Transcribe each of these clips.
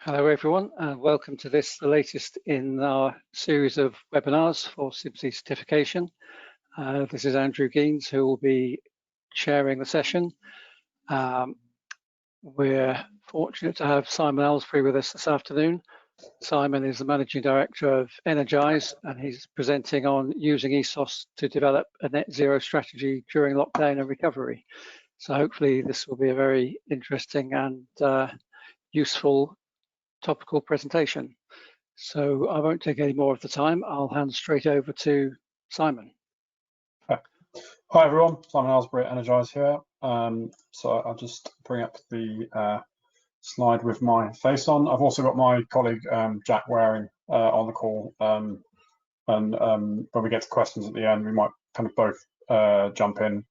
Hello everyone, and welcome to this, the latest in our series of webinars for CIBSE certification. This is Andrew Geens, who will be chairing the session. We're fortunate to have Simon Alsbury with us this afternoon. Simon is the Managing Director of Energise, and he's presenting on using ESOS to develop a net zero strategy during lockdown and recovery. So hopefully this will be a very interesting and useful topical presentation. So I won't take any more of the time. I'll hand straight over to Simon. Hi everyone, Simon Alsbury at Energise here. So I'll just bring up the slide with my face on. I've also got my colleague Jack Waring on the call, and when we get to questions at the end, we might kind of both jump in.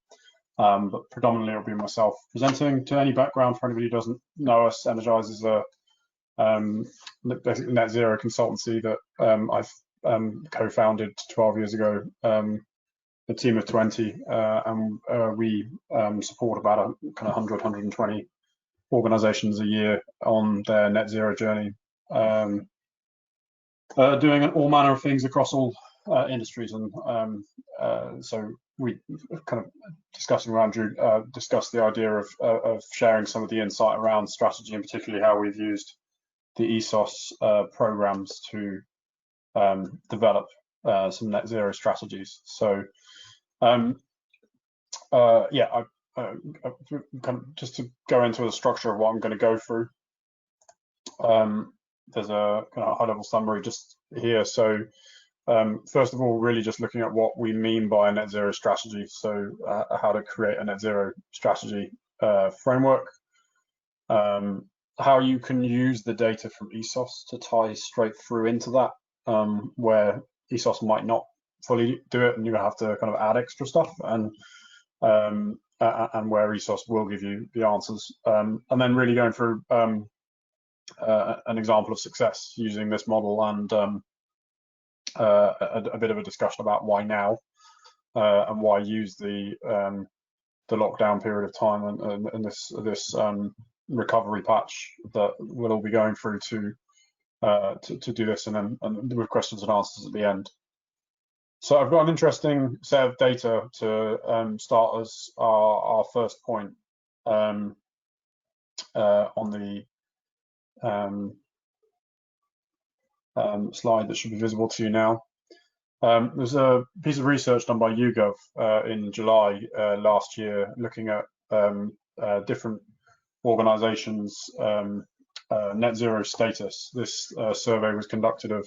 But predominantly it'll be myself presenting. To any background for anybody who doesn't know us, Energise is a basically net zero consultancy that I've co-founded 12 years ago, a team of 20, and we support about a kind of 120 organizations a year on their net zero journey, doing all manner of things across all industries. And so we kind of discussing around discussed the idea of sharing some of the insight around strategy, and particularly how we've used the ESOS programs to develop some net zero strategies. So yeah, I kind of just to go into the structure of what I'm going to go through. There's a kind of high-level summary just here. So first of all, really just looking at what we mean by a net zero strategy. So how to create a net zero strategy framework. How you can use the data from ESOS to tie straight through into that, where ESOS might not fully do it and you have to kind of add extra stuff, and where ESOS will give you the answers, and then really going through an example of success using this model, and a bit of a discussion about why now, and why use the lockdown period of time and this recovery patch that we'll all be going through to do this, and with questions and answers at the end. So I've got an interesting set of data to start as our first point on the slide that should be visible to you now. There's a piece of research done by YouGov in July last year, looking at different organizations' net zero status. This survey was conducted of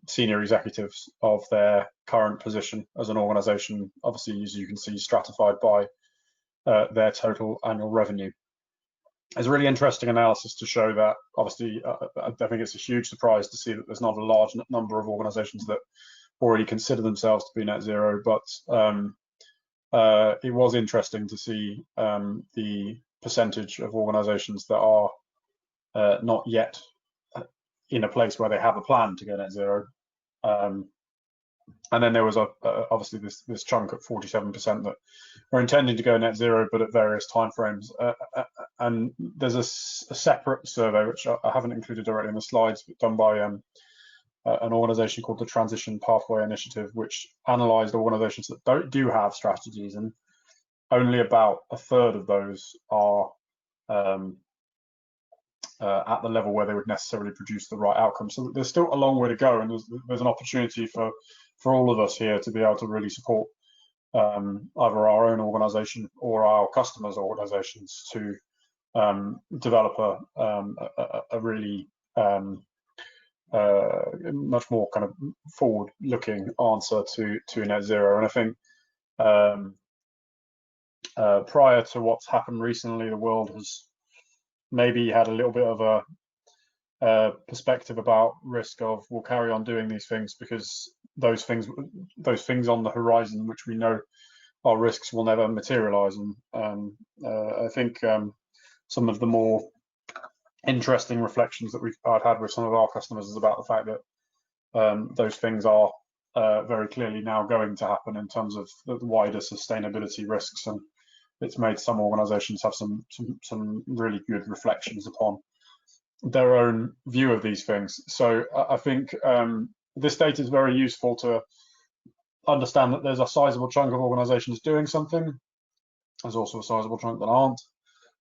senior executives of their current position as an organization, obviously, as you can see, stratified by their total annual revenue. It's a really interesting analysis to show that, obviously, I think it's a huge surprise to see that there's not a large number of organizations that already consider themselves to be net zero, but it was interesting to see the percentage of organizations that are not yet in a place where they have a plan to go net zero, and then there was obviously this chunk at 47% that are intending to go net zero, but at various timeframes. And there's a separate survey which I haven't included directly in the slides, but done by an organization called the Transition Pathway Initiative, which analysed organizations that do have strategies, and only about a third of those are at the level where they would necessarily produce the right outcome. So there's still a long way to go, and there's an opportunity for all of us here to be able to really support either our own organisation or our customers' organisations to develop a really much more kind of forward-looking answer to net zero. And I think prior to what's happened recently, the world has maybe had a little bit of a perspective about risk of we'll carry on doing these things because those things on the horizon, which we know are risks, will never materialize. And I think some of the more interesting reflections that I've had with some of our customers is about the fact that those things are very clearly now going to happen in terms of the wider sustainability risks, and it's made some organizations have some really good reflections upon their own view of these things. So I think this data is very useful to understand that there's a sizable chunk of organizations doing something. There's also a sizable chunk that aren't.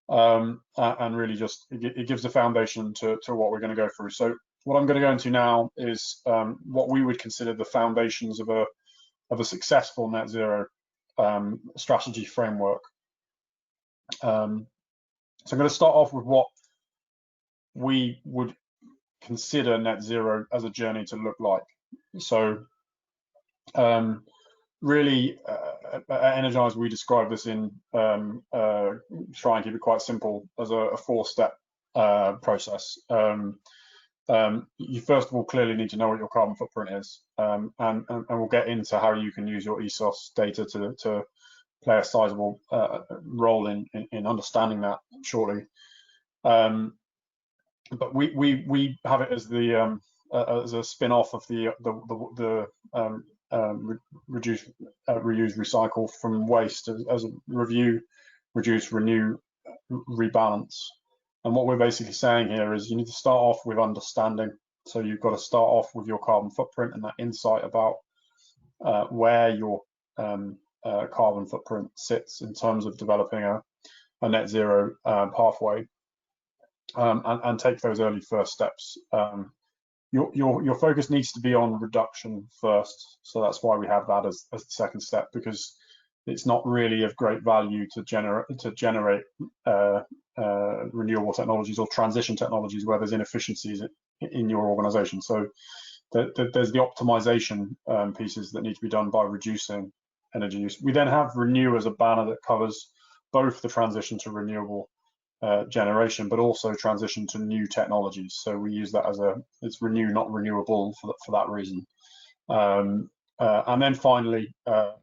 And really just, it gives a foundation to what we're going to go through. So what I'm going to go into now is what we would consider the foundations of a successful net zero strategy framework. So I'm going to start off with what we would consider net zero as a journey to look like. So really, at Energise, we describe this in try and keep it quite simple as a 4-step process. You first of all clearly need to know what your carbon footprint is, and we'll get into how you can use your ESOS data to play a sizable role in understanding that shortly. But we have it as the as a spin-off of the reduce, reuse, recycle from waste as a review, reduce, renew, rebalance. And what we're basically saying here is you need to start off with understanding. So you've got to start off with your carbon footprint and that insight about where your carbon footprint sits in terms of developing a net zero pathway, and take those early first steps. Your focus needs to be on reduction first, so that's why we have that as the second step, because it's not really of great value to generate renewable technologies or transition technologies where there's inefficiencies in your organization. So there's the optimization pieces that need to be done by reducing energy use. We then have renew as a banner that covers both the transition to renewable generation, but also transition to new technologies. So we use that as it's renew, not renewable, for that reason. And then finally,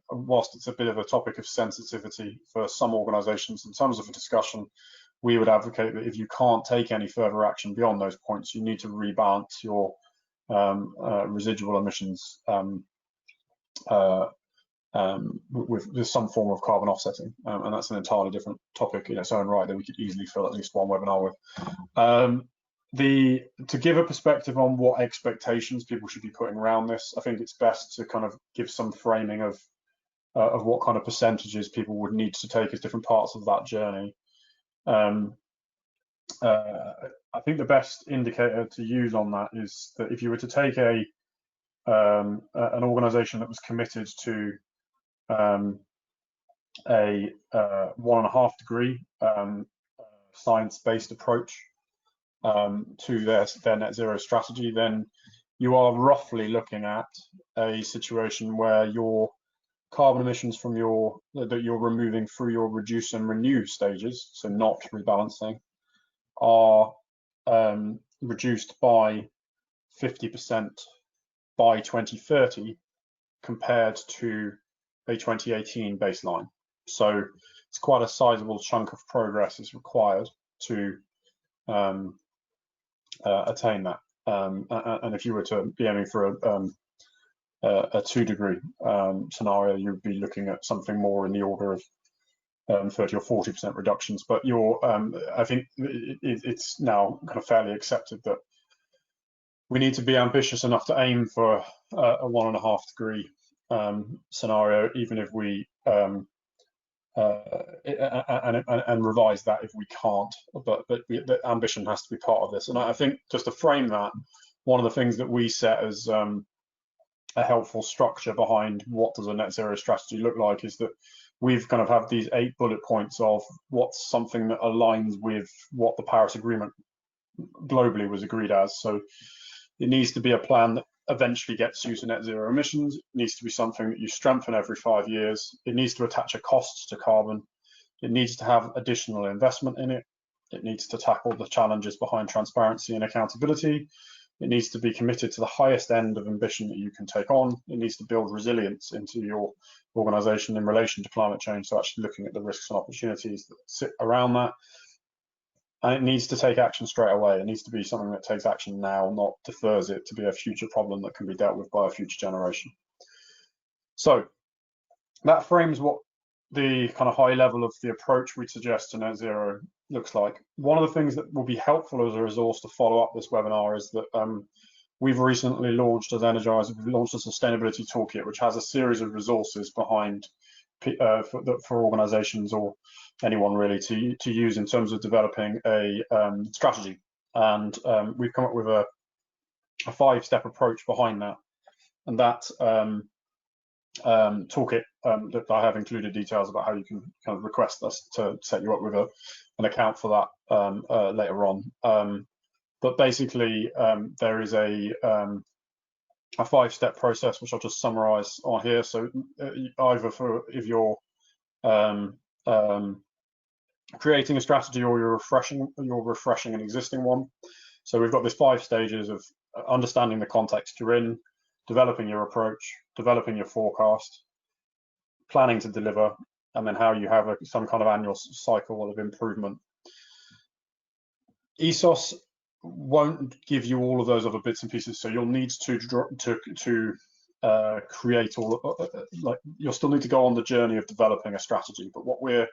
whilst it's a bit of a topic of sensitivity for some organizations in terms of a discussion, we would advocate that if you can't take any further action beyond those points, you need to rebalance your residual emissions with some form of carbon offsetting, and that's an entirely different topic in its own right that we could easily fill at least one webinar with. To give a perspective on what expectations people should be putting around this, I think it's best to kind of give some framing of what kind of percentages people would need to take as different parts of that journey. I think the best indicator to use on that is that if you were to take an organization that was committed to a 1.5 degree science-based approach to their net zero strategy, then you are roughly looking at a situation where your carbon emissions from that you're removing through your reduce and renew stages, so not rebalancing, are reduced by 50% by 2030 compared to a 2018 baseline. So it's quite a sizable chunk of progress is required to attain that. And if you were to be aiming for a 2 degree scenario, you'd be looking at something more in the order of 30 or 40% reductions. But I think it's now kind of fairly accepted that we need to be ambitious enough to aim for a 1.5 degree scenario, even if we and revise that if we can't. But the ambition has to be part of this. And I think just to frame that, one of the things that we set as a helpful structure behind what does a net zero strategy look like is that we've kind of have these 8 bullet points of what's something that aligns with what the Paris Agreement globally was agreed as. So it needs to be a plan that eventually gets you to net zero emissions. It needs to be something that you strengthen every 5 years. It needs to attach a cost to carbon. It needs to have additional investment in it. It needs to tackle the challenges behind transparency and accountability. It needs to be committed to the highest end of ambition that you can take on. It needs to build resilience into your organization in relation to climate change, so actually looking at the risks and opportunities that sit around that. And it needs to take action straight away. It needs to be something that takes action now, not defers it to be a future problem that can be dealt with by a future generation. So that frames what the kind of high level of the approach we suggest to net zero looks like. One of the things that will be helpful as a resource to follow up this webinar is that we've recently launched as Energiser, we've launched a sustainability toolkit, which has a series of resources behind for organisations or anyone really to use in terms of developing a strategy. And we've come up with a 5-step approach behind that. And that toolkit that I have included details about how you can kind of request us to set you up with an account for that later on. But basically, there is a 5-step process which I'll just summarise on here. So either if you're creating a strategy or you're refreshing an existing one. So we've got this 5 stages of understanding the context you're in, developing your approach, developing your forecast, planning to deliver, and then how you have some kind of annual cycle of improvement. ESOS won't give you all of those other bits and pieces, so you'll need to create all, like you'll still need to go on the journey of developing a strategy. But what we're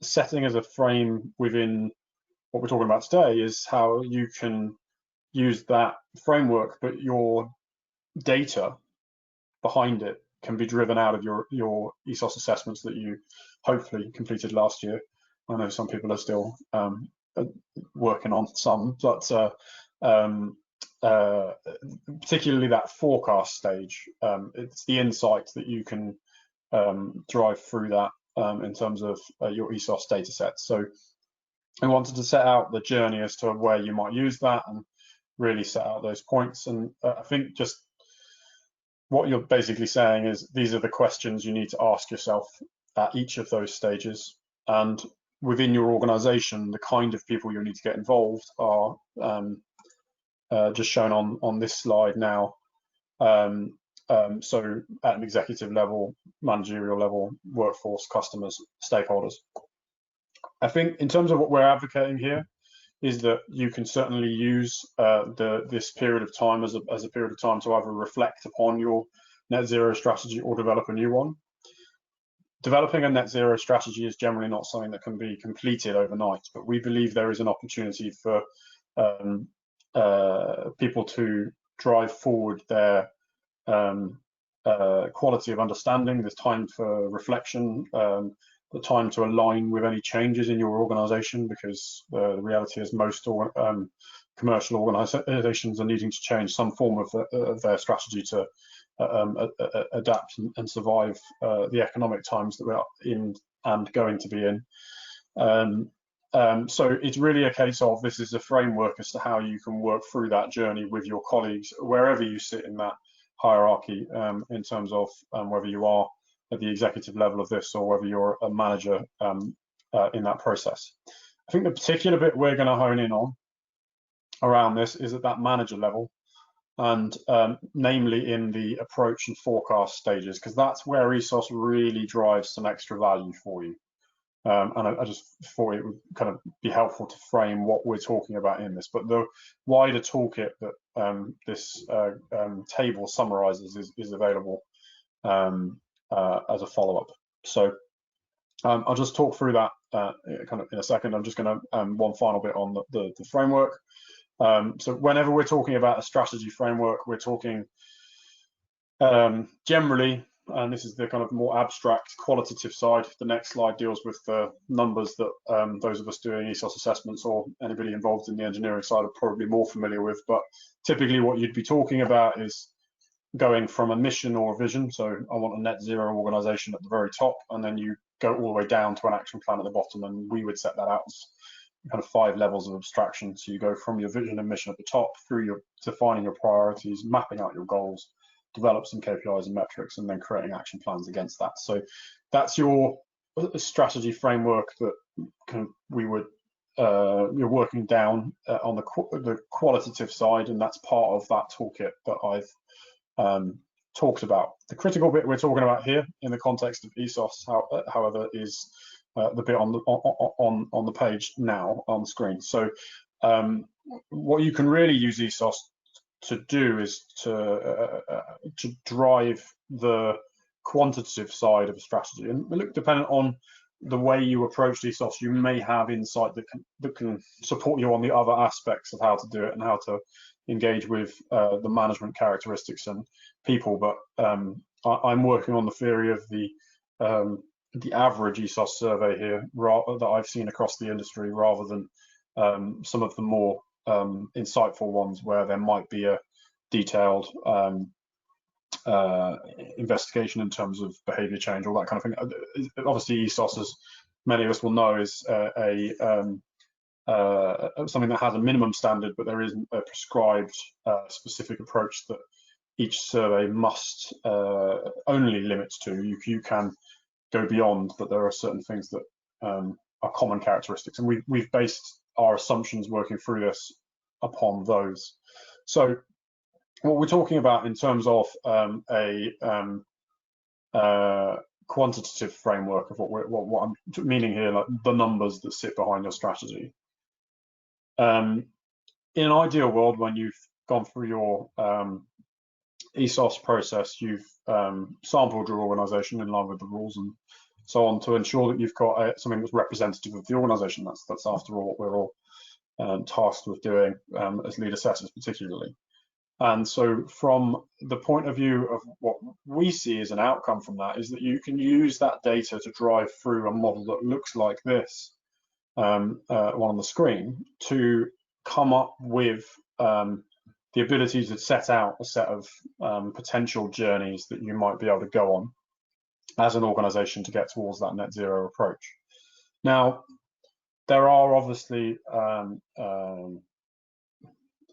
setting as a frame within what we're talking about today is how you can use that framework, but your data behind it can be driven out of your ESOS assessments that you hopefully completed last year. I know some people are still working on some, but particularly that forecast stage, it's the insight that you can drive through that in terms of your ESOS data set. So I wanted to set out the journey as to where you might use that and really set out those points. And I think just what you're basically saying is these are the questions you need to ask yourself at each of those stages. And within your organization, the kind of people you need to get involved are just shown on this slide now. So at an executive level, managerial level, workforce, customers, stakeholders. I think in terms of what we're advocating here is that you can certainly use this period of time as a period of time to either reflect upon your net zero strategy or develop a new one. Developing a net zero strategy is generally not something that can be completed overnight, but we believe there is an opportunity for people to drive forward their quality of understanding. There's time for reflection, the time to align with any changes in your organization, because the reality is most commercial organizations are needing to change some form of their strategy to adapt and survive the economic times that we're in and going to be in. So it's really a case of this is a framework as to how you can work through that journey with your colleagues, wherever you sit in that hierarchy, in terms of whether you are at the executive level of this or whether you're a manager in that process. I think the particular bit we're going to hone in on around this is at that manager level, and namely in the approach and forecast stages, because that's where ESOS really drives some extra value for you. And I just thought it would kind of be helpful to frame what we're talking about in this. But the wider toolkit that this table summarizes is available as a follow-up. So I'll just talk through that kind of in a second. I'm just going to one final bit on the framework. So whenever we're talking about a strategy framework, we're talking generally, and this is the kind of more abstract qualitative side. The next slide deals with the numbers that those of us doing ESOS assessments or anybody involved in the engineering side are probably more familiar with. But typically what you'd be talking about is going from a mission or a vision. So I want a net zero organization at the very top, and then you go all the way down to an action plan at the bottom, and we would set that out as kind of 5 levels of abstraction. So you go from your vision and mission at the top through your defining your priorities, mapping out your goals, develop some KPIs and metrics, and then creating action plans against that. So that's your strategy framework that we would you're working down on the qualitative side, and that's part of that toolkit that I've talked about. The critical bit we're talking about here in the context of ESOS, however, is the bit on the page now on the screen. So what you can really use ESOS to do is to drive the quantitative side of a strategy. And look, dependent on the way you approach ESOS, you may have insight that can support you on the other aspects of how to do it and how to engage with the management characteristics and people. But I'm working on the theory of the average ESOS survey here that I've seen across the industry, rather than some of the more insightful ones where there might be a detailed investigation in terms of behavior change, all that kind of thing. Obviously, ESOS, as many of us will know, is something that has a minimum standard, but there isn't a prescribed specific approach that each survey must only limits to. You can go beyond, but there are certain things that are common characteristics, and we've based our assumptions working through this upon those. So what we're talking about in terms of a quantitative framework of what I'm meaning here, like the numbers that sit behind your strategy. In an ideal world, when you've gone through your ESOS process, you've sampled your organisation in line with the rules and so on to ensure that you've got something that's representative of the organisation. That's after all what we're all tasked with doing as lead assessors, particularly. And so from the point of view of what we see as an outcome from that is that you can use that data to drive through a model that looks like this, one on the screen, to come up with the ability to set out a set of potential journeys that you might be able to go on as an organization to get towards that net zero approach. Now, there are obviously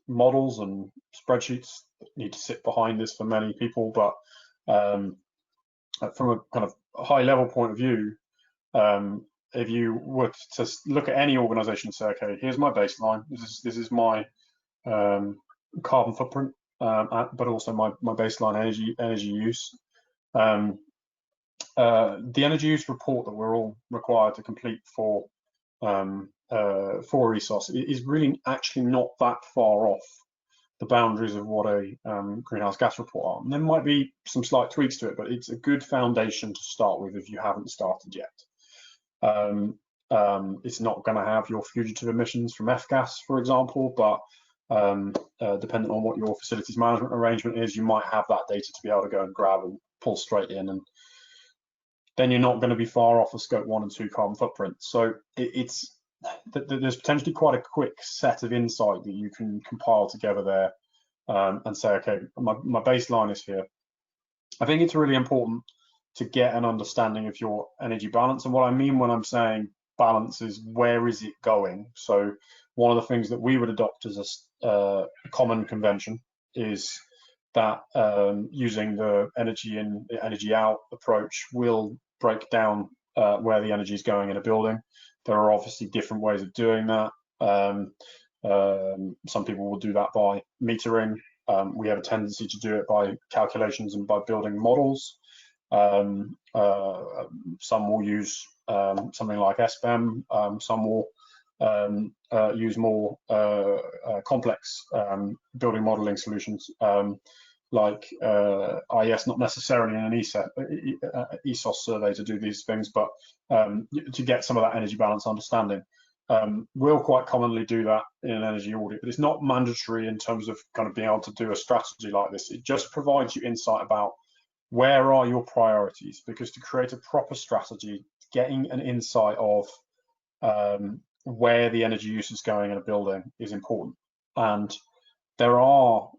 models and spreadsheets that need to sit behind this for many people, but from a kind of high level point of view, if you were to look at any organization and say, okay, here's my baseline, this is my carbon footprint, but also my baseline energy use. The energy use report that we're all required to complete for ESOS is really actually not that far off the boundaries of what a greenhouse gas report are. And there might be some slight tweaks to it, but it's a good foundation to start with if you haven't started yet. It's not going to have your fugitive emissions from F-gas, for example, but depending on what your facilities management arrangement is, you might have that data to be able to go and grab and pull straight in, and then you're not going to be far off of scope 1 and 2 carbon footprint. So there's potentially quite a quick set of insight that you can compile together there and say, okay, my baseline is here. I think it's really important to get an understanding of your energy balance. And what I mean when I'm saying balance is, where is it going? So one of the things that we would adopt as a common convention is that using the energy in, energy out approach will break down where the energy is going in a building. There are obviously different ways of doing that. Some people will do that by metering. We have a tendency to do it by calculations and by building models. Some will use something like SBEM. Some will use more complex building modeling solutions like IES, not necessarily in an ESOS survey to do these things, but to get some of that energy balance understanding. We'll quite commonly do that in an energy audit, but it's not mandatory in terms of kind of being able to do a strategy like this. It just provides you insight about where are your priorities, because to create a proper strategy, getting an insight of where the energy use is going in a building is important. And there are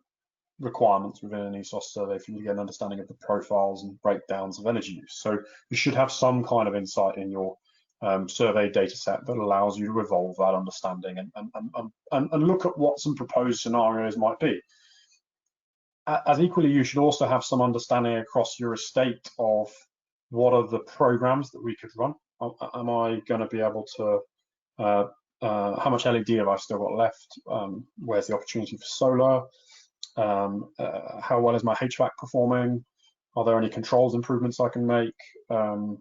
requirements within an ESOS survey for you to get an understanding of the profiles and breakdowns of energy use. So you should have some kind of insight in your survey data set that allows you to evolve that understanding and look at what some proposed scenarios might be. As equally, you should also have some understanding across your estate of what are the programs that we could run. Am I going to be able to, how much LED have I still got left? Where's the opportunity for solar? How well is my HVAC performing? Are there any controls improvements I can make? Have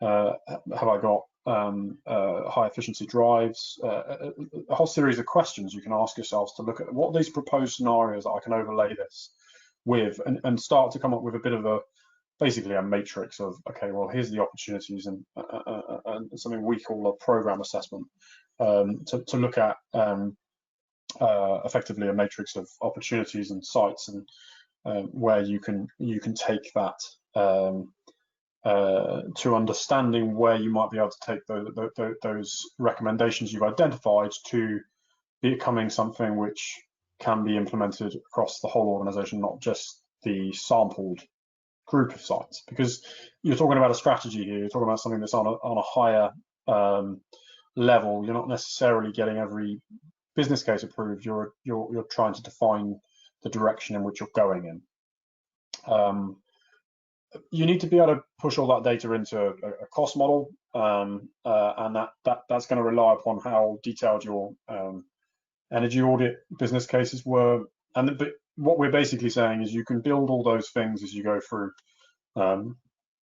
I got high efficiency drives? A whole series of questions you can ask yourselves to look at what are these proposed scenarios that I can overlay this with, and start to come up with a bit of basically a matrix of, okay, well, here's the opportunities, and something we call a program assessment, to look at effectively a matrix of opportunities and sites, and where you can take that to understanding where you might be able to take those recommendations you've identified to becoming something which can be implemented across the whole organization, not just the sampled group of sites. Because you're talking about a strategy here, you're talking about something that's on a higher level. You're not necessarily getting every business case approved. You're trying to define the direction in which you're going in. You need to be able to push all that data into a cost model, and that's going to rely upon how detailed your energy audit business cases were. And what we're basically saying is you can build all those things as you go through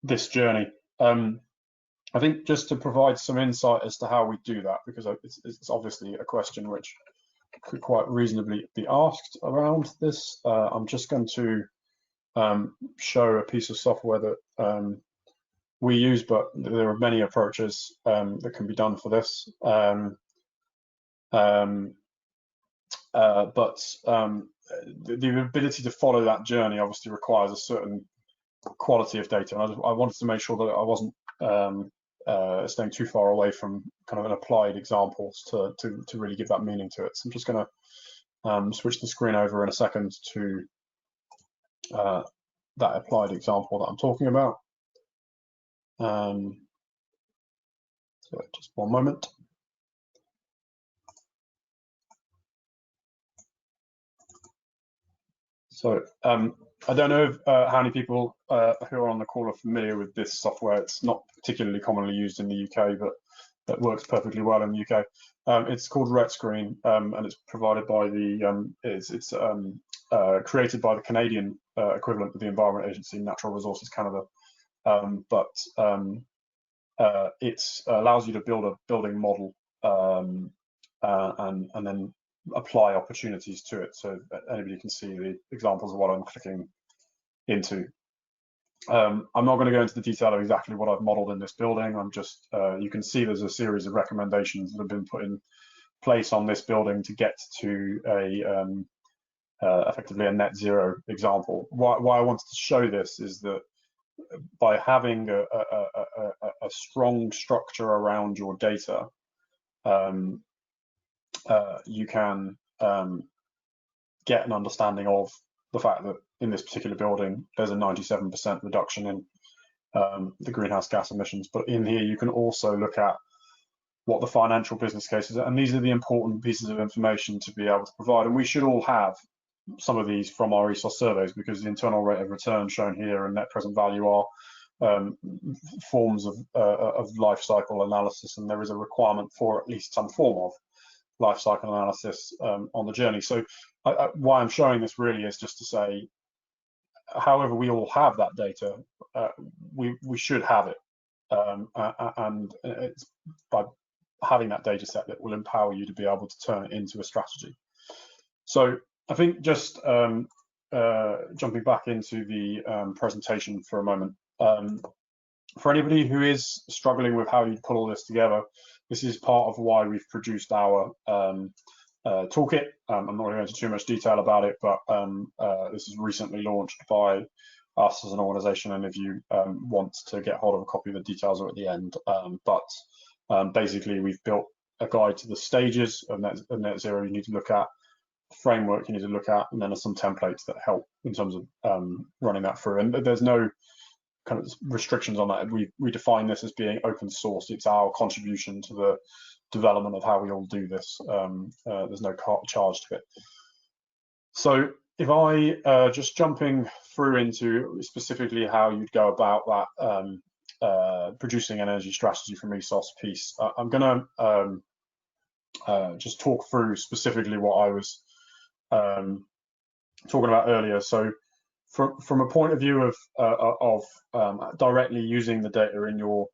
this journey. I think just to provide some insight as to how we do that, because it's obviously a question which could quite reasonably be asked around this. I'm just going to show a piece of software that we use, but there are many approaches that can be done for this. The ability to follow that journey obviously requires a certain quality of data, and I wanted to make sure that I wasn't staying too far away from kind of an applied examples to really give that meaning to it. So I'm just going to switch the screen over in a second to that applied example that I'm talking about. So just one moment. So I don't know if, how many people who are on the call are familiar with this software. It's not particularly commonly used in the UK, but that works perfectly well in the UK. It's called RETScreen, and it's provided by the it's created by the Canadian equivalent of the Environment Agency, Natural Resources Canada. It allows you to build a building model and then apply opportunities to it, so that anybody can see the examples of what I'm clicking into. I'm not going to go into the detail of exactly what I've modeled in this building. I'm just, you can see there's a series of recommendations that have been put in place on this building to get to effectively a net zero example. Why I wanted to show this is that by having a strong structure around your data, you can get an understanding of the fact that in this particular building there's a 97% reduction in the greenhouse gas emissions. But in here you can also look at what the financial business cases are, and these are the important pieces of information to be able to provide. And we should all have some of these from our ESOS surveys, because the internal rate of return shown here and net present value are forms of life cycle analysis, and there is a requirement for at least some form of life cycle analysis on the journey. So why I'm showing this really is just to say, however we all have that data, we should have it, and it's by having that data set that will empower you to be able to turn it into a strategy. So I think just jumping back into the presentation for a moment, for anybody who is struggling with how you pull all this together, this is part of why we've produced our toolkit. I'm not going to go into too much detail about it, but this is recently launched by us as an organization, and if you want to get hold of a copy, the details are at the end. Basically, we've built a guide to the stages of net zero you need to look at, framework you need to look at, and then there's some templates that help in terms of running that through. And there's no kind of restrictions on that. We define this as being open source. It's our contribution to the development of how we all do this. There's no charge to it. So if I just jumping through into specifically how you'd go about that producing an energy strategy from ESOS piece, I'm going to just talk through specifically what I was talking about earlier. So from a point of view of directly using the data in your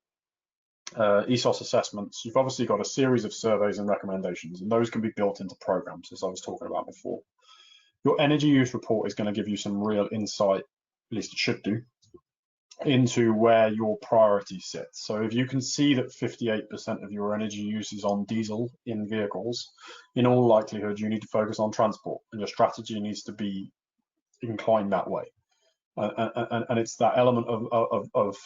ESOS assessments, you've obviously got a series of surveys and recommendations, and those can be built into programs, as I was talking about before. Your energy use report is going to give you some real insight, at least it should do, into where your priority sits. So if you can see that 58% of your energy use is on diesel in vehicles, in all likelihood, you need to focus on transport, and your strategy needs to be inclined that way. And it's that element of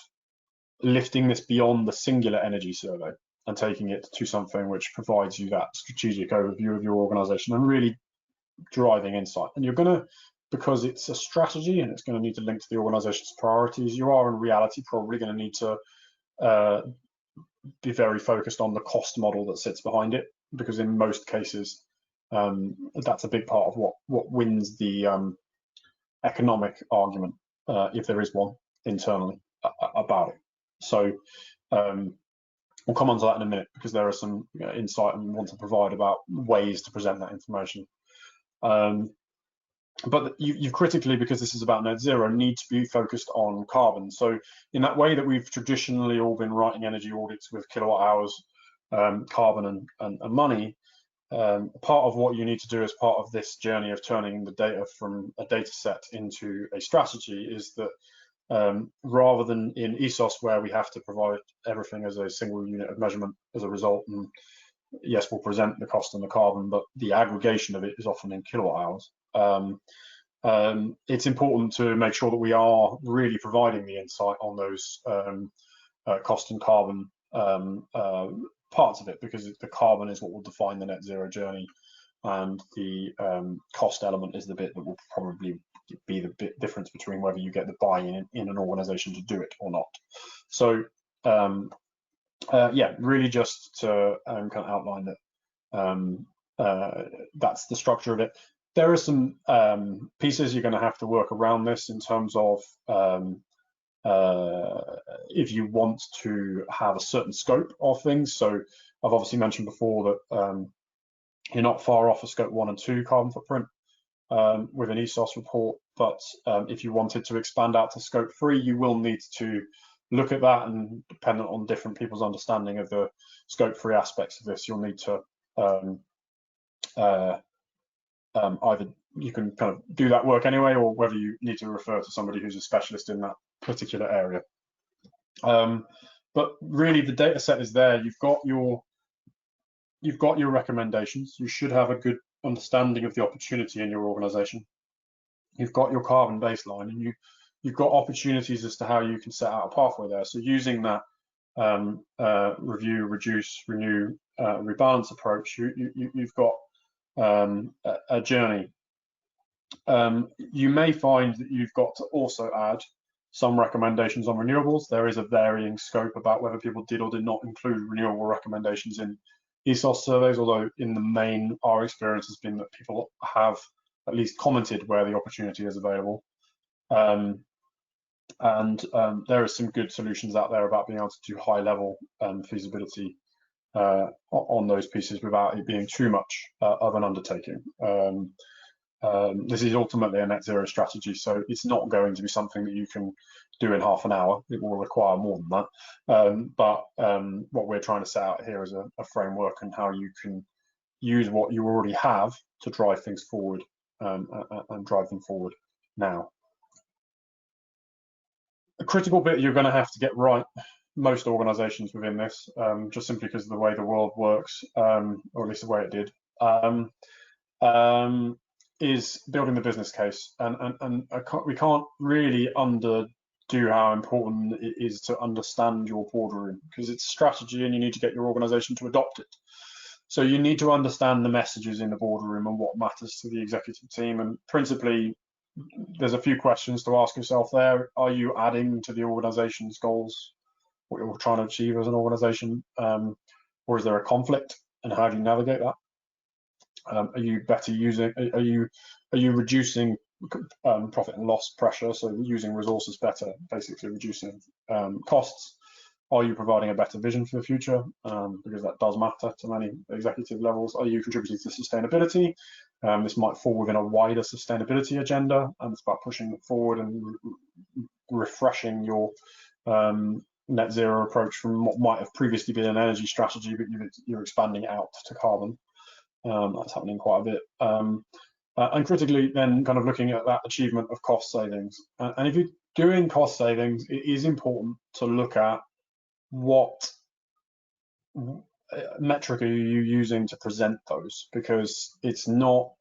lifting this beyond the singular energy survey and taking it to something which provides you that strategic overview of your organization and really driving insight. And you're going to, because it's a strategy and it's going to need to link to the organization's priorities, you are in reality probably going to need to be very focused on the cost model that sits behind it, because in most cases that's a big part of what wins the economic argument, if there is one internally, about it. So we'll come on to that in a minute, because there are some insight and want to provide about ways to present that information. But you critically, because this is about net zero, need to be focused on carbon. So in that way that we've traditionally all been writing energy audits with kilowatt hours, carbon and money, part of what you need to do as part of this journey of turning the data from a data set into a strategy is that rather than in ESOS, where we have to provide everything as a single unit of measurement as a result, and yes, we'll present the cost and the carbon, but the aggregation of it is often in kilowatt hours. It's important to make sure that we are really providing the insight on those cost and carbon parts of it, because the carbon is what will define the net zero journey, and the cost element is the bit that will probably be the bit difference between whether you get the buy-in in an organization to do it or not. So yeah, really just to kind of outline that that's the structure of it. There are some pieces you're going to have to work around this in terms of if you want to have a certain scope of things. So I've obviously mentioned before that you're not far off a scope 1 and 2 carbon footprint with an ESOS report, but if you wanted to expand out to scope 3, you will need to look at that, and dependent on different people's understanding of the scope 3 aspects of this, you'll need to either you can kind of do that work anyway, or whether you need to refer to somebody who's a specialist in that particular area. But really, the data set is there. You've got your recommendations. You should have a good understanding of the opportunity in your organization. You've got your carbon baseline, and you've got opportunities as to how you can set out a pathway there. So using that review, reduce, renew, rebalance approach, you've got a journey. You may find that you've got to also add some recommendations on renewables. There is a varying scope about whether people did or did not include renewable recommendations in ESOS surveys, although in the main our experience has been that people have at least commented where the opportunity is available. And there are some good solutions out there about being able to do high level feasibility on those pieces without it being too much of an undertaking. This is ultimately a net zero strategy, so it's not going to be something that you can do in half an hour. It will require more than that. But what we're trying to set out here is a framework and how you can use what you already have to drive things forward and drive them forward now. A critical bit you're going to have to get right, most organizations within this, just simply because of the way the world works, or at least the way it did, is building the business case. And we can't really underdo how important it is to understand your boardroom, because it's strategy and you need to get your organization to adopt it. So you need to understand the messages in the boardroom and what matters to the executive team. And principally, there's a few questions to ask yourself there. Are you adding to the organization's goals, what you're trying to achieve as an organization? Or is there a conflict, and how do you navigate that? Are you better using, are you reducing profit and loss pressure, so using resources better, basically reducing costs? Are you providing a better vision for the future? Because that does matter to many executive levels. Are you contributing to sustainability? This might fall within a wider sustainability agenda, and it's about pushing forward and refreshing your net zero approach from what might have previously been an energy strategy, but you're expanding out to carbon. That's happening quite a bit. And critically, then kind of looking at that achievement of cost savings. And if you doing cost savings, it is important to look at what metric are you using to present those, because it's not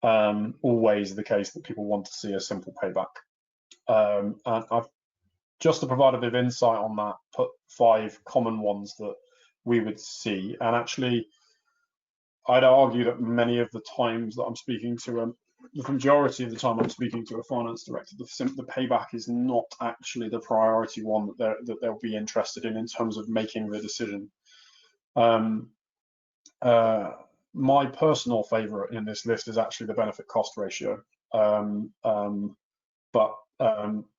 always the case that people want to see a simple payback. And I've, just to provide a bit of insight on that, put 5 common ones that we would see. And actually, I'd argue that many of the times that I'm speaking to the majority of the time I'm speaking to a finance director, the payback is not actually the priority one that they'll be interested in terms of making the decision. My personal favorite in this list is actually the benefit cost ratio. But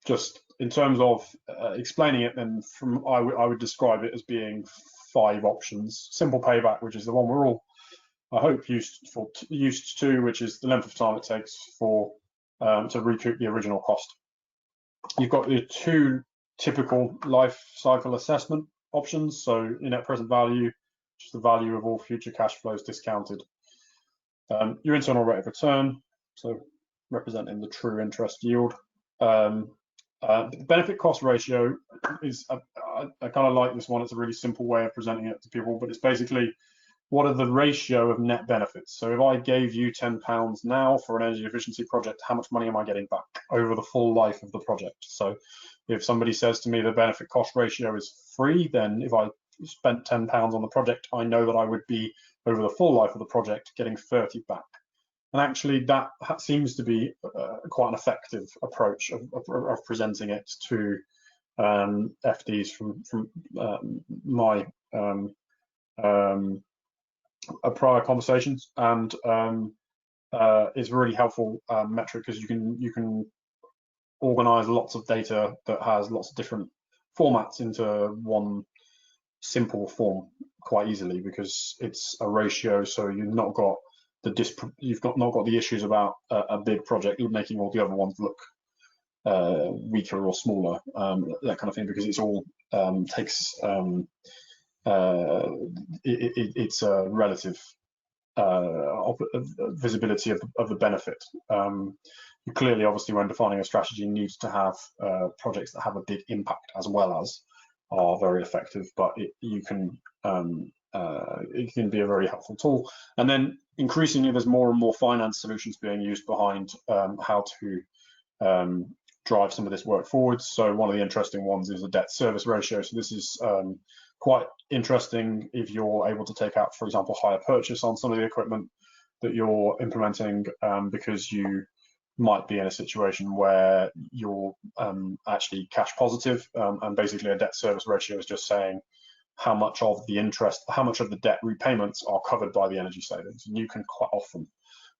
just in terms of explaining it, then I would describe it as being 5 options. Simple payback, which is the one we're all, I hope, used to, which is the length of time it takes for to recoup the original cost. You've got your 2 typical life cycle assessment options. So your net present value, which is the value of all future cash flows discounted. Your internal rate of return, so representing the true interest yield. The benefit cost ratio is, I kind of like this one. It's a really simple way of presenting it to people, but it's basically, what are the ratio of net benefits? So if I gave you £10 now for an energy efficiency project, how much money am I getting back over the full life of the project? So if somebody says to me the benefit cost ratio is 3, then if I spent £10 on the project, I know that I would be, over the full life of the project, getting 30 back. And actually that seems to be quite an effective approach of presenting it to FDs from my prior conversations, and is a really helpful metric, because you can organize lots of data that has lots of different formats into one simple form quite easily, because it's a ratio. So you've not got the issues about a big project making all the other ones look weaker or smaller, that kind of thing, because it's all takes it's a relative visibility of the benefit. You clearly, obviously, when defining a strategy, needs to have projects that have a big impact as well as are very effective, but it can be a very helpful tool. And then increasingly, there's more and more finance solutions being used behind how to drive some of this work forward. So one of the interesting ones is the debt service ratio. So this is quite interesting if you're able to take out, for example, hire purchase on some of the equipment that you're implementing, because you might be in a situation where you're actually cash positive, and basically a debt service ratio is just saying how much of the interest, how much of the debt repayments are covered by the energy savings. And you can quite often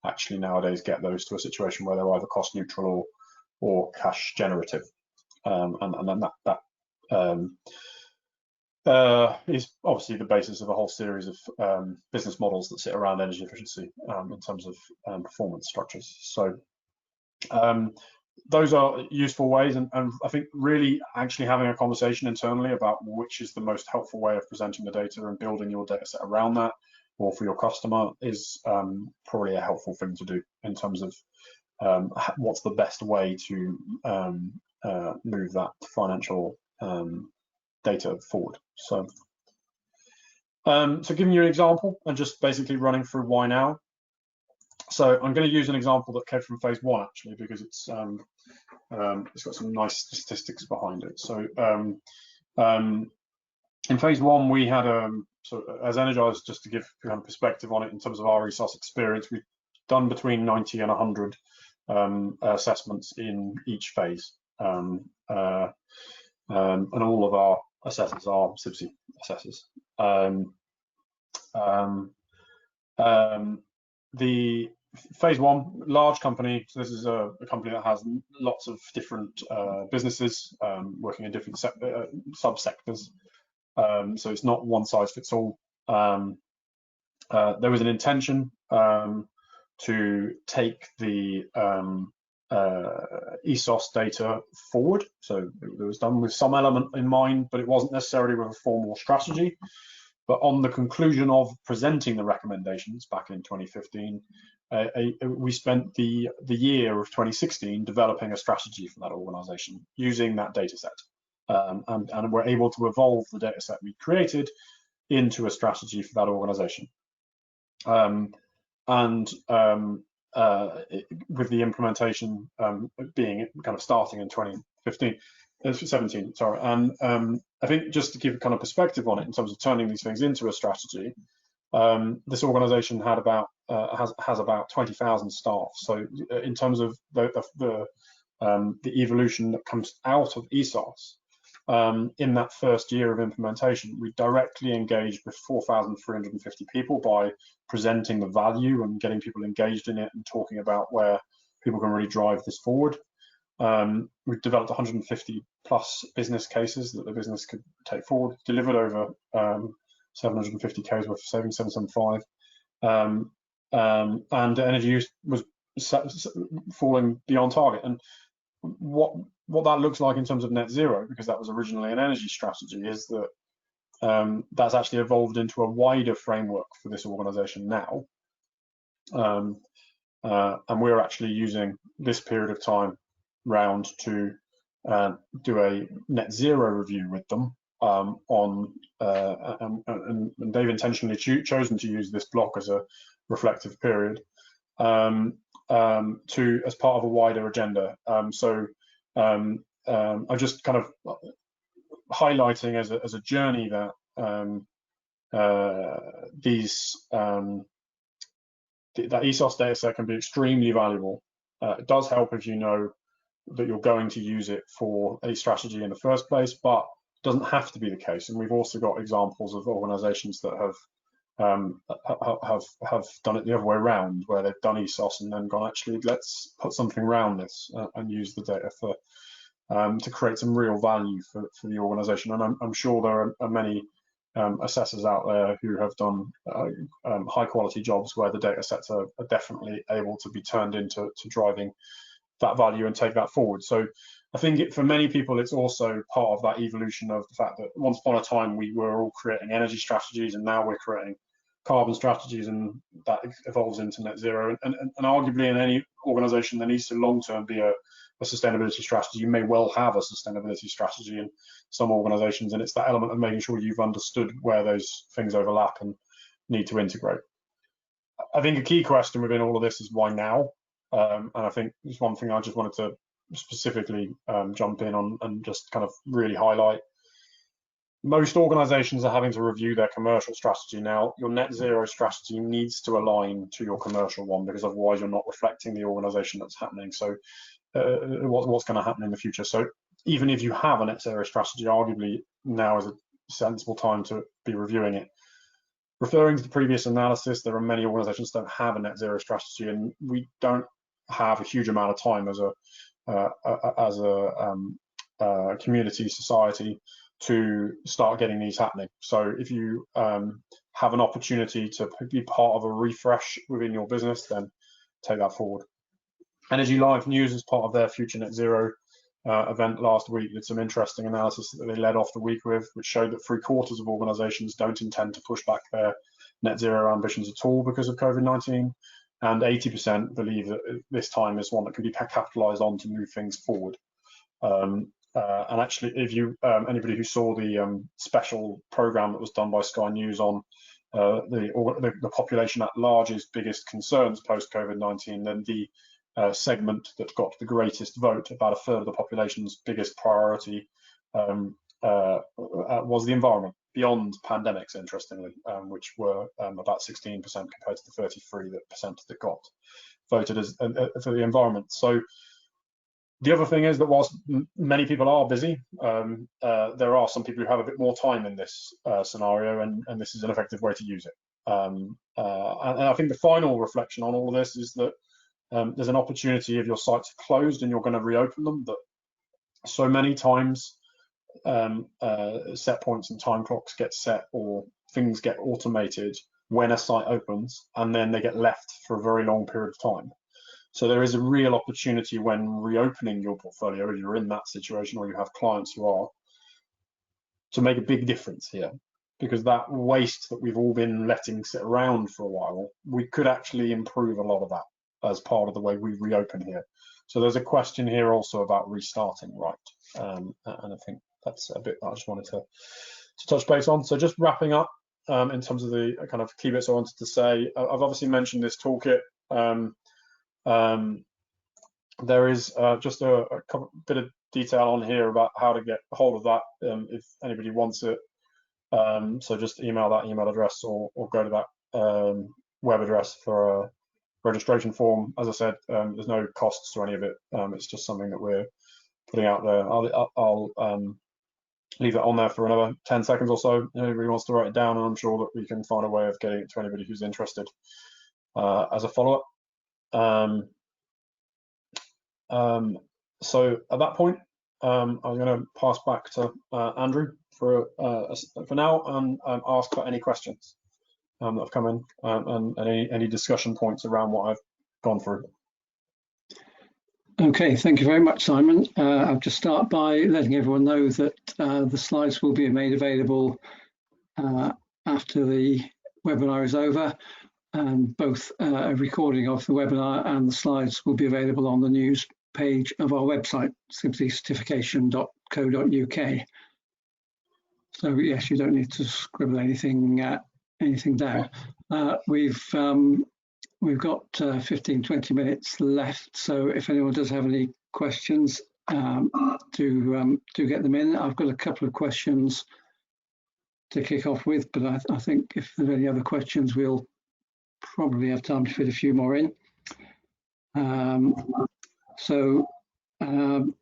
actually nowadays get those to a situation where they're either cost neutral or cash generative, and then that is obviously the basis of a whole series of business models that sit around energy efficiency in terms of performance structures. So those are useful ways, and I think really actually having a conversation internally about which is the most helpful way of presenting the data and building your data set around that, or for your customer, is probably a helpful thing to do in terms of what's the best way to move that financial data forward. So giving you an example and just basically running through why now. So I'm going to use an example that came from phase 1 actually, because it's got some nice statistics behind it. So in phase 1 we had so as Energise, just to give perspective on it in terms of our ESOS experience, we've done between 90 and 100 assessments in each phase, and all of our assessors are CIBSE assessors. The phase 1, large company, so this is a company that has lots of different businesses working in different subsectors, so it's not one size fits all. There was an intention to take the ESOS data forward, so it was done with some element in mind, but it wasn't necessarily with a formal strategy. But on the conclusion of presenting the recommendations back in 2015, we spent the year of 2016 developing a strategy for that organization using that data set. And we're able to evolve the data set we created into a strategy for that organization. With the implementation being kind of starting in 2017, sorry. And I think just to give kind of perspective on it in terms of turning these things into a strategy, this organization had about has about 20,000 staff. So in terms of the evolution that comes out of ESOS, in that first year of implementation, we directly engaged with 4,350 people by presenting the value and getting people engaged in it and talking about where people can really drive this forward. We've developed 150 plus business cases that the business could take forward, delivered over 750Ks worth of savings, 775. And energy use was falling beyond target. And what that looks like in terms of net zero, because that was originally an energy strategy, is that that's actually evolved into a wider framework for this organization now. And we're actually using this period of time round to do a net zero review with them and they've intentionally chosen to use this block as a reflective period as part of a wider agenda. I'm just kind of highlighting as a journey that that ESOS data set can be extremely valuable. It does help if you know that you're going to use it for a strategy in the first place, but it doesn't have to be the case. And we've also got examples of organizations that have done it the other way around, where they've done ESOS and then gone, actually, let's put something around this and use the data for to create some real value for the organization. And I'm sure there are many assessors out there who have done high quality jobs where the data sets are definitely able to be turned into driving that value and take that forward. So I think for many people, it's also part of that evolution of the fact that once upon a time we were all creating energy strategies, and now we're creating carbon strategies, and that evolves into net zero. And arguably in any organization there needs to long term be a sustainability strategy. You may well have a sustainability strategy in some organizations, and it's that element of making sure you've understood where those things overlap and need to integrate. I think a key question within all of this is why now? And I think there's one thing I just wanted to specifically jump in on and just kind of really highlight. Most organizations are having to review their commercial strategy now. Your net zero strategy needs to align to your commercial one, because otherwise you're not reflecting the organization that's happening. So what's going to happen in the future. So even if you have a net zero strategy, arguably now is a sensible time to be reviewing it. Referring to the previous analysis, there are many organizations that don't have a net zero strategy, and we don't have a huge amount of time as a community society to start getting these happening. So if you have an opportunity to be part of a refresh within your business, then take that forward. Energy Live News, as part of their Future Net Zero event last week, did some interesting analysis that they led off the week with, which showed that 3/4 of organizations don't intend to push back their net zero ambitions at all because of COVID-19, and 80% believe that this time is one that can be capitalized on to move things forward. And actually, if you anybody who saw the special program that was done by Sky News on the population at large's biggest concerns post COVID-19, then the segment that got the greatest vote, about a third of the population's biggest priority, was the environment, beyond pandemics, interestingly, which were about 16% compared to the 33% that got voted as for the environment. So the other thing is that whilst many people are busy, there are some people who have a bit more time in this scenario, and this is an effective way to use it. And I think the final reflection on all of this is that there's an opportunity if your sites are closed and you're going to reopen them, that so many times set points and time clocks get set, or things get automated when a site opens, and then they get left for a very long period of time. So there is a real opportunity when reopening your portfolio, if you're in that situation or you have clients who are, to make a big difference here. because that waste that we've all been letting sit around for a while, we could actually improve a lot of that as part of the way we reopen here. So there's a question here also about restarting right, and I think that's a bit I just wanted to touch base on. So just wrapping up in terms of the kind of key bits I wanted to say, I've obviously mentioned this toolkit. There is just a bit of detail on here about how to get hold of that if anybody wants it. So just email that email address or go to that web address for a registration form. As I said, there's no costs to any of it. It's just something that we're putting out there. I'll leave that on there for another 10 seconds or so. If anybody wants to write it down, and I'm sure that we can find a way of getting it to anybody who's interested as a follow-up. So at that point, I'm going to pass back to Andrew for now and ask for any questions that have come in and any discussion points around what I've gone through. Okay, thank you very much, Simon. I'll just start by letting everyone know that the slides will be made available after the webinar is over. Both a recording of the webinar and the slides will be available on the news page of our website, cibsecertification.co.uk. So yes, you don't need to scribble anything down. We've got 15-20 minutes left, so if anyone does have any questions, do get them in. I've got a couple of questions to kick off with, but I think if there are any other questions, we'll probably have time to fit a few more in. So the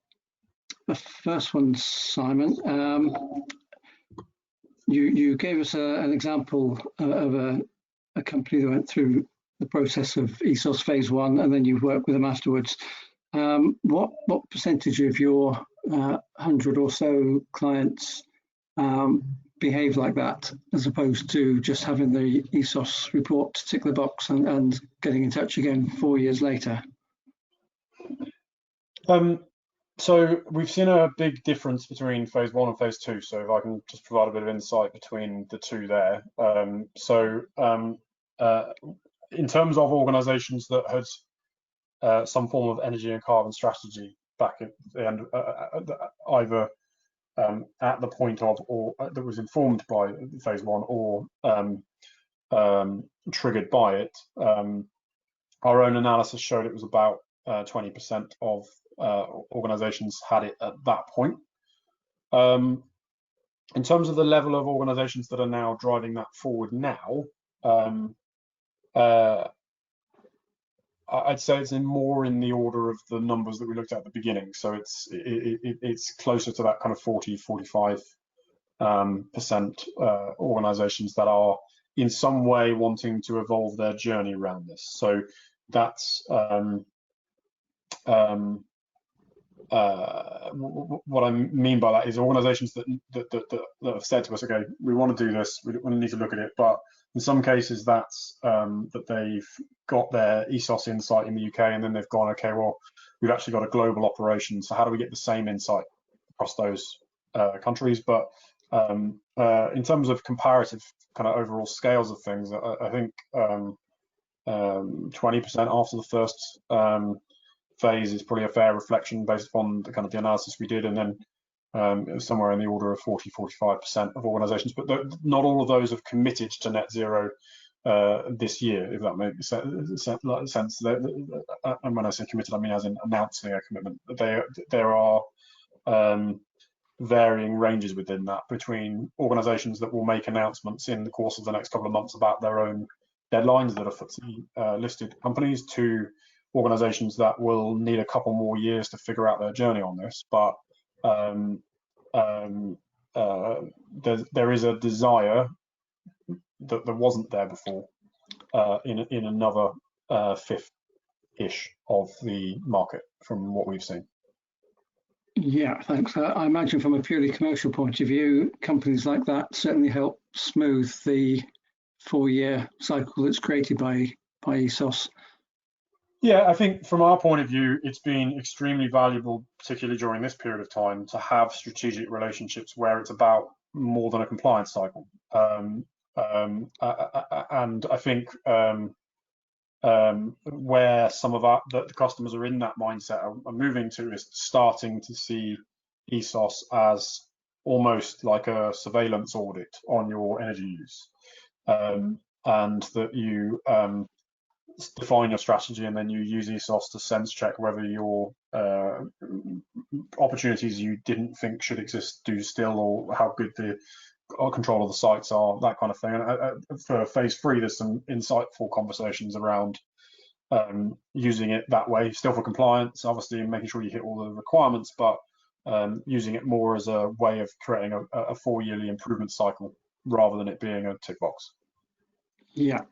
first one, Simon, you gave us an example of a company that went through the process of ESOS phase 1, and then you've worked with them afterwards. What percentage of your 100 or so clients behave like that, as opposed to just having the ESOS report to tick the box and getting in touch again 4 years later? So we've seen a big difference between phase 1 and phase 2. So if I can just provide a bit of insight between the two there. In terms of organisations that had some form of energy and carbon strategy back at the end, either at the point of or that was informed by phase 1 or triggered by it, our own analysis showed it was about 20% of organisations had it at that point. In terms of the level of organisations that are now driving that forward now, I'd say it's more in the order of the numbers that we looked at the beginning. So it's closer to that kind of 40-45% organisations that are in some way wanting to evolve their journey around this. So that's what I mean by that is organisations that have said to us, okay, we want to do this, we need to look at it, but in some cases that's that they've got their ESOS insight in the UK, and then they've gone, okay, well, we've actually got a global operation, so how do we get the same insight across those countries? But in terms of comparative kind of overall scales of things, I think 20% after the first phase is probably a fair reflection based upon the kind of the analysis we did, and then it was somewhere in the order of 40-45% of organisations, but not all of those have committed to net zero this year, if that makes sense. And when I say committed, I mean as in announcing a commitment. There are varying ranges within that, between organisations that will make announcements in the course of the next couple of months about their own deadlines that are FTSE listed companies, to organisations that will need a couple more years to figure out their journey on this. But there is a desire that wasn't there before in another fifth-ish of the market from what we've seen. Yeah, thanks. I imagine from a purely commercial point of view, companies like that certainly help smooth the 4-year cycle that's created by ESOS. Yeah, I think from our point of view, it's been extremely valuable, particularly during this period of time, to have strategic relationships where it's about more than a compliance cycle. and I think where some of the customers are in that mindset are moving to is starting to see ESOS as almost like a surveillance audit on your energy use, and that you define your strategy and then you use ESOS to sense check whether your opportunities you didn't think should exist do still, or how good the control of the sites are, that kind of thing. And for phase 3, there's some insightful conversations around using it that way, still for compliance, obviously, and making sure you hit all the requirements, but using it more as a way of creating a 4-yearly improvement cycle rather than it being a tick box. Yeah.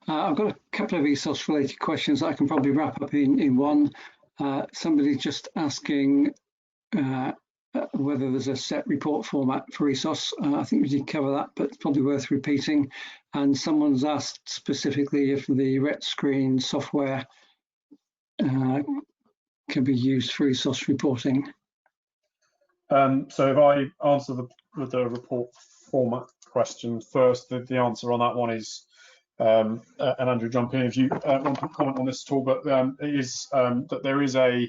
I've got a couple of ESOS related questions that I can probably wrap up in one. Somebody just asking whether there's a set report format for ESOS. I think we did cover that, but it's probably worth repeating. And someone's asked specifically if the ret screen software can be used for ESOS reporting. So if I answer the report format question first, the answer on that one is, and Andrew, jump in if you want to comment on this at all, but it is that there is a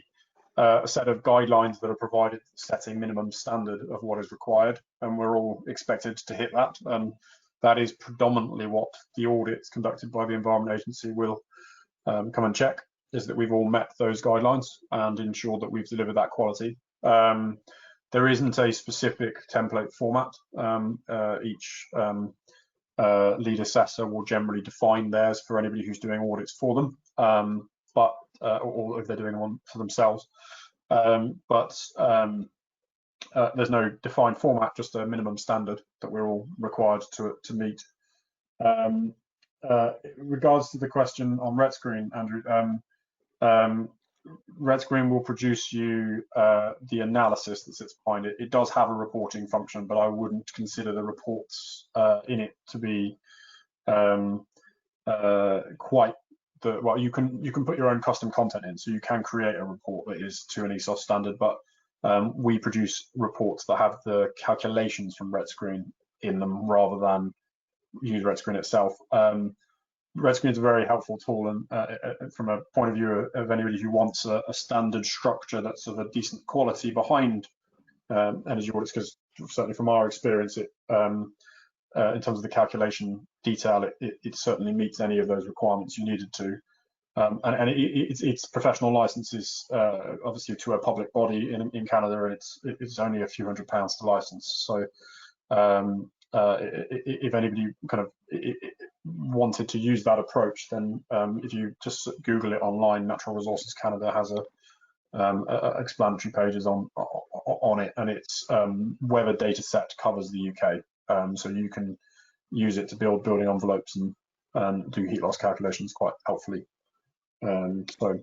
set of guidelines that are provided setting minimum standard of what is required, and we're all expected to hit that. And that is predominantly what the audits conducted by the Environment Agency will come and check, is that we've all met those guidelines and ensure that we've delivered that quality. There isn't a specific template format. Each lead assessor will generally define theirs for anybody who's doing audits for them, or if they're doing one for themselves. There's no defined format, just a minimum standard that we're all required to meet. Regards to the question on ret screen, Andrew, ret screen will produce you the analysis that sits behind it. It does have a reporting function, but I wouldn't consider the reports in it to be quite the, well, you can put your own custom content in, so you can create a report that is to an ESOS standard, but we produce reports that have the calculations from ret screen in them rather than use ret screen itself. Red Screen is a very helpful tool, and from a point of view of anybody who wants a standard structure that's of a decent quality behind energy audits, because certainly from our experience, it in terms of the calculation detail, it certainly meets any of those requirements you needed to. And it's professional licenses, obviously, to a public body in Canada, and it's only a few £100 to license. So if anybody kind of wanted to use that approach, then if you just Google it online, Natural Resources Canada has a explanatory pages on it, and its weather data set covers the UK, so you can use it to build building envelopes and do heat loss calculations quite helpfully. So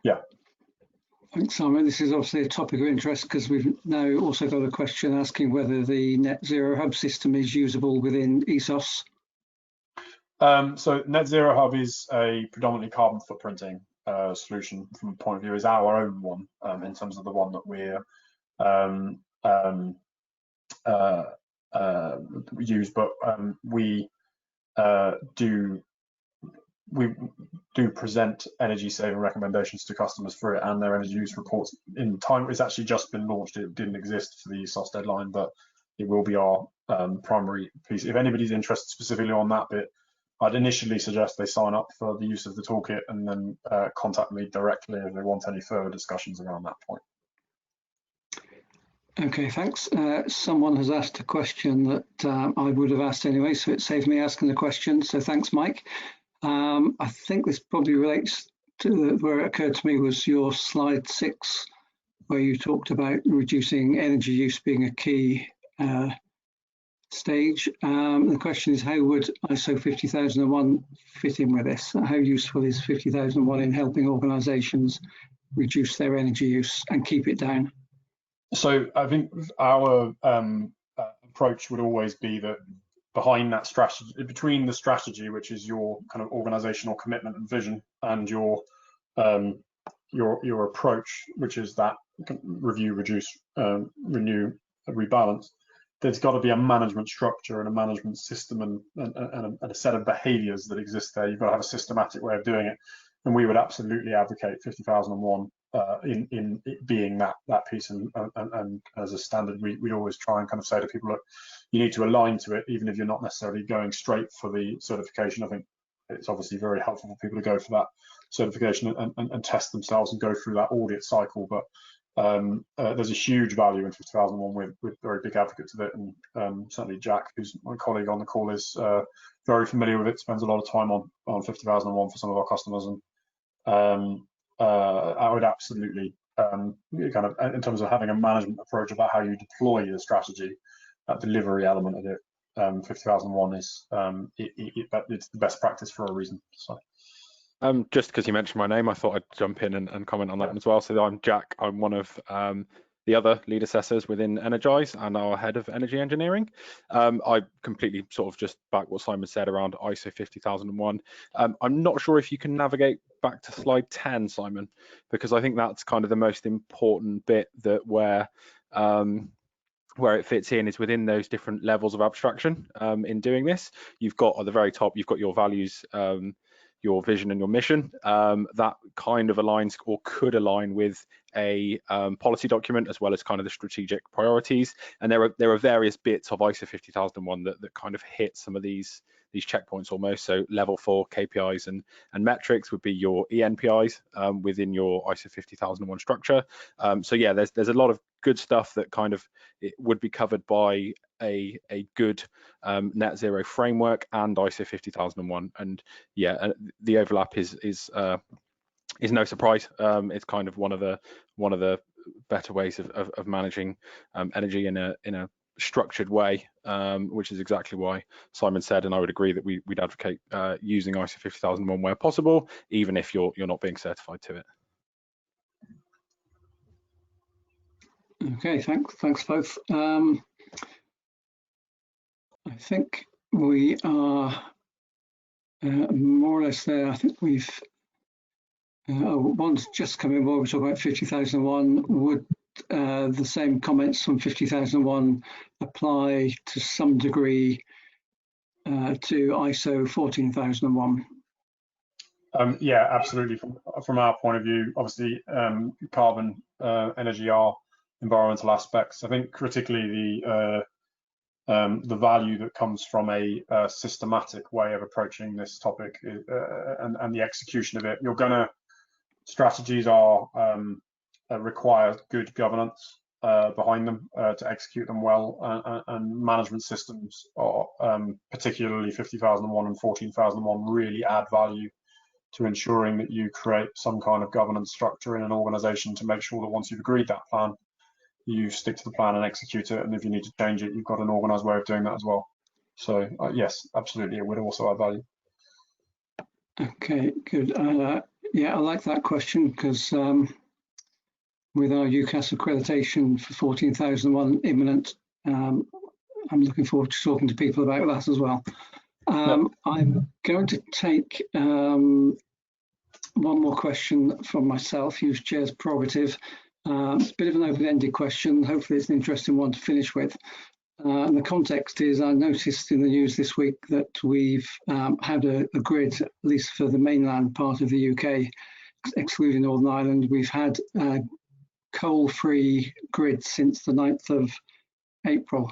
yeah. Thanks, Simon. This is obviously a topic of interest because we've now also got a question asking whether the net zero hub system is usable within ESOS. So Net Zero Hub is a predominantly carbon footprinting solution from a point of view, is our own one in terms of the one that we're use, but we do present energy saving recommendations to customers for it and their energy use reports in time. It's actually just been launched. It didn't exist for the ESOS deadline, but it will be our primary piece. If anybody's interested specifically on that bit, I'd initially suggest they sign up for the use of the toolkit and then contact me directly if they want any further discussions around that point. Okay, thanks. Someone has asked a question that I would have asked anyway, so it saved me asking the question. So thanks, Mike. I think this probably relates to where it occurred to me was your slide 6, where you talked about reducing energy use being a key stage. The question is, how would ISO 50001 fit in with this? How useful is 50001 in helping organisations reduce their energy use and keep it down? So I think our approach would always be that behind that strategy, between the strategy, which is your kind of organisational commitment and vision, and your approach, which is that review, reduce, renew, rebalance, there's got to be a management structure and a management system and a set of behaviours that exist there. You've got to have a systematic way of doing it, and we would absolutely advocate 50001 in it being that piece. And as a standard, we always try and kind of say to people, look, you need to align to it, even if you're not necessarily going straight for the certification. I think it's obviously very helpful for people to go for that certification and test themselves and go through that audit cycle. But there's a huge value in 50001. We're very big advocates of it, and certainly Jack, who's my colleague on the call, is very familiar with it, spends a lot of time on 50001 for some of our customers. And I would absolutely kind of, in terms of having a management approach about how you deploy the strategy, that delivery element of it, 50001 is it's the best practice for a reason. So. Just because you mentioned my name, I thought I'd jump in and comment on that one as well. So I'm Jack. I'm one of the other lead assessors within Energise and our head of energy engineering. I completely sort of just back what Simon said around ISO 50001. I'm not sure if you can navigate back to slide 10, Simon, because I think that's kind of the most important bit, that where it fits in is within those different levels of abstraction. In doing this, you've got at the very top, you've got your values, your vision and your mission. That kind of aligns or could align with a policy document, as well as kind of the strategic priorities. And there are various bits of ISO 50001 that kind of hit some of these checkpoints almost. So level 4 KPIs and metrics would be your ENPIs within your ISO 50001 structure. So yeah, there's a lot of good stuff that kind of it would be covered by a good net zero framework and ISO 50001. And yeah, the overlap is no surprise. It's kind of one of the better ways of managing energy in a structured way, which is exactly why Simon said, and I would agree that we'd advocate using ISO 50001 where possible, even if you're not being certified to it. Okay, thanks both. I think we are more or less there. I think we've one's just coming. While we talk about 50001, would the same comments from 50001 apply to some degree to ISO 14001? Yeah, absolutely. From our point of view, obviously, carbon, energy are environmental aspects. I think critically the value that comes from a systematic way of approaching this topic and the execution of it. Strategies are require good governance behind them to execute them well, and management systems, are, particularly 50001 and 14001, really add value to ensuring that you create some kind of governance structure in an organization to make sure that once you've agreed that plan, you stick to the plan and execute it. And if you need to change it, you've got an organized way of doing that as well. So yes, absolutely, it would also add value. Okay, good. Yeah, I like that question, because with our UCAS accreditation for 14001 imminent, I'm looking forward to talking to people about that as well. I'm going to take one more question from myself, use Chair's prerogative. It's a bit of an open-ended question. Hopefully it's an interesting one to finish with. And the context is, I noticed in the news this week that we've had a grid, at least for the mainland part of the UK, excluding Northern Ireland. We've had a coal-free grid since the 9th of April.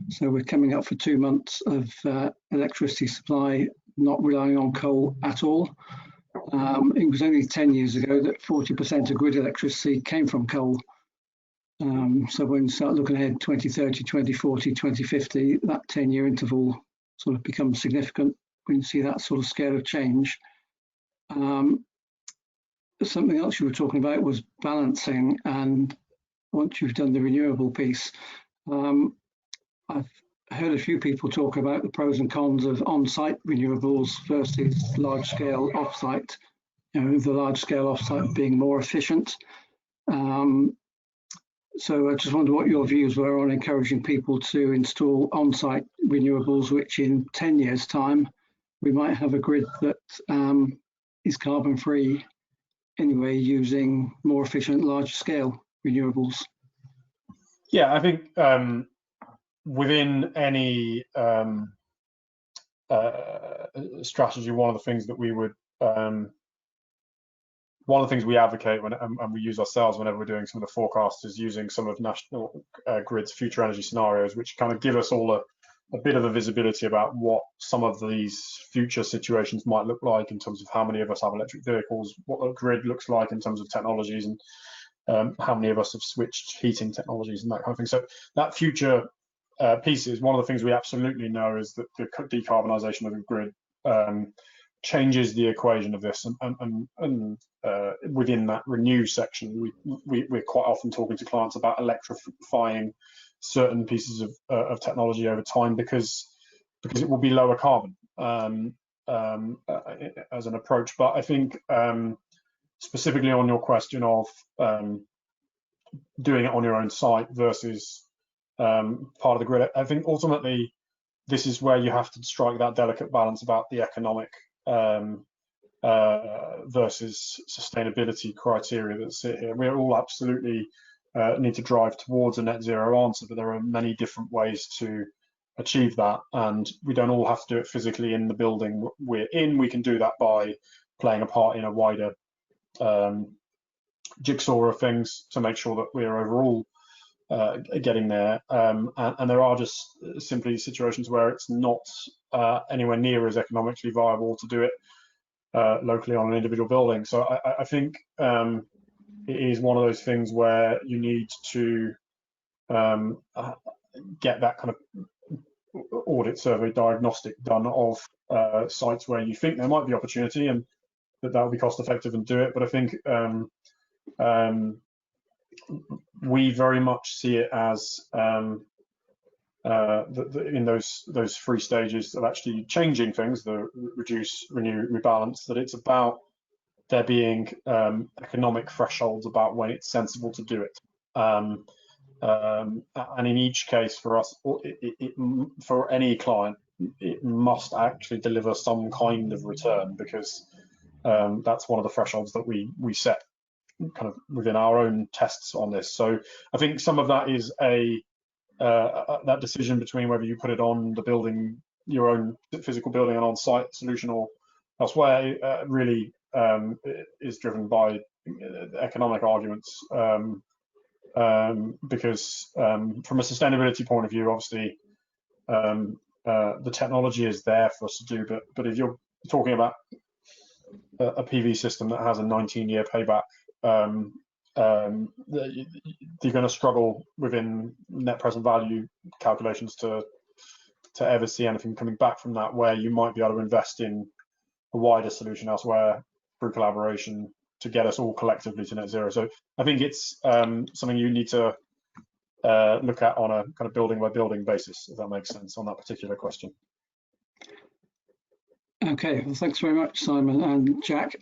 So we're coming up for 2 months of electricity supply not relying on coal at all. It was only 10 years ago that 40% of grid electricity came from coal. So when you start looking ahead, 2030, 2040, 2050, that 10-year interval sort of becomes significant when you see that sort of scale of change. Something else you were talking about was balancing, and once you've done the renewable piece, I've heard a few people talk about the pros and cons of on-site renewables versus large-scale off-site. You know, the large-scale off-site being more efficient. So I just wonder what your views were on encouraging people to install on-site renewables, which in 10 years' time, we might have a grid that is carbon-free anyway, using more efficient large-scale renewables. Yeah, I think within any strategy, one of the things that we would one of the things we advocate and we use ourselves whenever we're doing some of the forecasts is using some of National Grid's future energy scenarios, which kind of give us all a bit of a visibility about what some of these future situations might look like in terms of how many of us have electric vehicles, what the grid looks like in terms of technologies, and how many of us have switched heating technologies and that kind of thing. So that future piece is one of the things we absolutely know is that the decarbonisation of the grid changes the equation of this, and within that renew section, we're quite often talking to clients about electrifying certain pieces of technology over time because it will be lower carbon as an approach. But I think specifically on your question of doing it on your own site versus part of the grid, I think ultimately this is where you have to strike that delicate balance about the economic versus sustainability criteria that sit here. We're all absolutely need to drive towards a net zero answer, but there are many different ways to achieve that, and we don't all have to do it physically in the building we're in. We can do that by playing a part in a wider jigsaw of things to make sure that we're overall getting there, and there are just simply situations where it's not anywhere near as economically viable to do it locally on an individual building. So I think it is one of those things where you need to get that kind of audit survey diagnostic done of sites where you think there might be opportunity and that will be cost effective and do it. But I think we very much see it as in those 3 stages of actually changing things, the reduce, renew, rebalance, that it's about there being economic thresholds about when it's sensible to do it. And in each case for us, for any client, it must actually deliver some kind of return, because that's one of the thresholds that we set kind of within our own tests on this. So I think some of that is that decision between whether you put it on the building, your own physical building, and on-site solution or elsewhere, really is driven by economic arguments, because from a sustainability point of view, obviously the technology is there for us to do, but if you're talking about a PV system that has a 19-year payback, you're going to struggle within net present value calculations to ever see anything coming back from that, where you might be able to invest in a wider solution elsewhere through collaboration to get us all collectively to net zero. So I think it's something you need to look at on a kind of building by building basis, if that makes sense, on that particular question. Okay, well, thanks very much, Simon and Jack.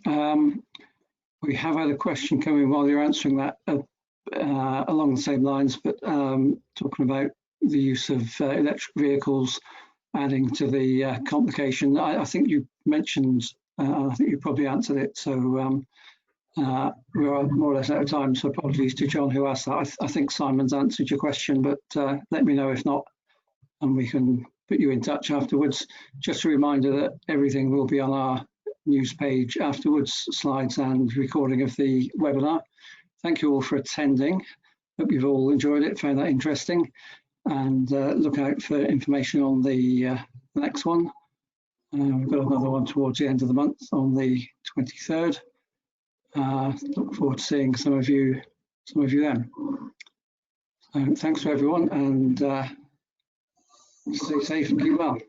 We have had a question coming while you're answering that along the same lines, but talking about the use of electric vehicles adding to the complication. I think you mentioned, I think you probably answered it, so we are more or less out of time, so apologies to John who asked that. I think Simon's answered your question, but let me know if not, and we can put you in touch afterwards. Just a reminder that everything will be on our news page afterwards, slides and recording of the webinar. Thank you all for attending. Hope you've all enjoyed it, found that interesting, and look out for information on the next one. We've got another one towards the end of the month on the 23rd. Look forward to seeing some of you then. So thanks to everyone, and stay safe and keep well.